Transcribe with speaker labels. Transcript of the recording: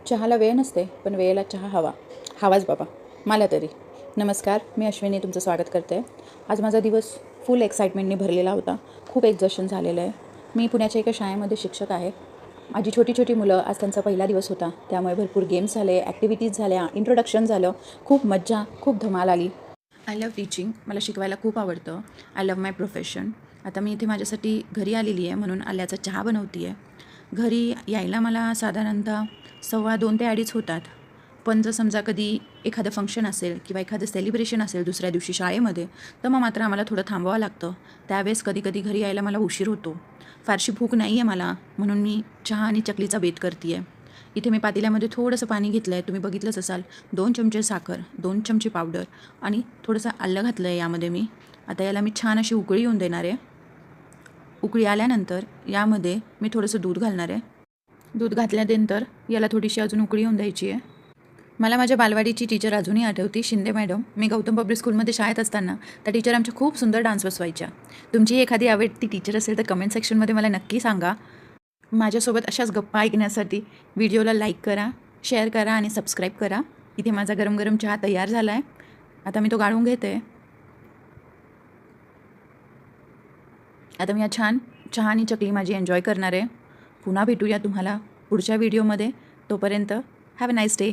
Speaker 1: चहाला वेळ नसते, पण वेळेला चहा हवा. हवाच बाबा, मला तरी. नमस्कार, मी अश्विनी तुमचं स्वागत करते. आज माझा दिवस फुल एक्साइटमेंटने भरलेला होता. खूप एक्झॉशन झालेलं आहे. मी पुण्याच्या एका शाळेमध्ये शिक्षक आहे. माझी छोटी छोटी मुलं, आज त्यांचा पहिला दिवस होता, त्यामुळे भरपूर गेम्स झाले, ॲक्टिव्हिटीज झाल्या, इंट्रोडक्शन झालं, खूप मज्जा, खूप धमाल आली. I love teaching. मला शिकवायला खूप आवडतं. I love my profession. आता मी इथे माझ्यासाठी घरी आलेली आहे, म्हणून आल्याचा चहा बनवते आहे. घरी यायला मला साधारणतः 2:15 ते 2:30 होतात. पण जर समजा कधी एखादं फंक्शन असेल किंवा एखादं सेलिब्रेशन असेल दुसऱ्या दिवशी शाळेमध्ये, तर मग मात्र आम्हाला थोडं थांबावं लागतं. त्यावेळेस कधी कधी घरी यायला मला उशीर होतो. फारशी भूक नाही आहे मला, म्हणून मी चहा आणि चकलीचा बेत करते आहे. इथे मी पातेल्यामध्ये थोडंसं पाणी घेतलं आहे, तुम्ही बघितलंच असाल. 2 चमचे साखर, 2 चमचे पावडर आणि थोडंसं आलं घातलं आहे यामध्ये मी. आता याला मी छान अशी उकळी येऊन देणार आहे. उकळी आल्यानंतर यामध्ये मी थोडंसं दूध घालणार आहे. दूध घातल्यानंतर याला थोडीशी अजून उकळी येऊन द्यायची आहे. मला माझ्या बालवाडीची टीचर अजूनही आठवती, शिंदे मॅडम. मी गौतम पब्लिक स्कूलमध्ये शाळेत असताना त्या टीचर आमच्या खूप सुंदर डान्स बसवायच्या. तुमची एखादी आवडती टीचर असेल तर कमेंट सेक्शनमध्ये मला नक्की सांगा. माझ्यासोबत अशाच गप्पा ऐकण्यासाठी व्हिडिओला लाईक करा, शेअर करा आणि सबस्क्राईब करा. इथे माझा गरम गरम चहा तयार झाला आहे. आता मी तो गाळून घेते. आता मी छान चहा आणि चकली माझी एन्जॉय करणार आहे. पुन्हा भेटूया तुम्हाला पुढच्या व्हिडिओमध्ये. तोपर्यंत हॅव अ नाईस डे.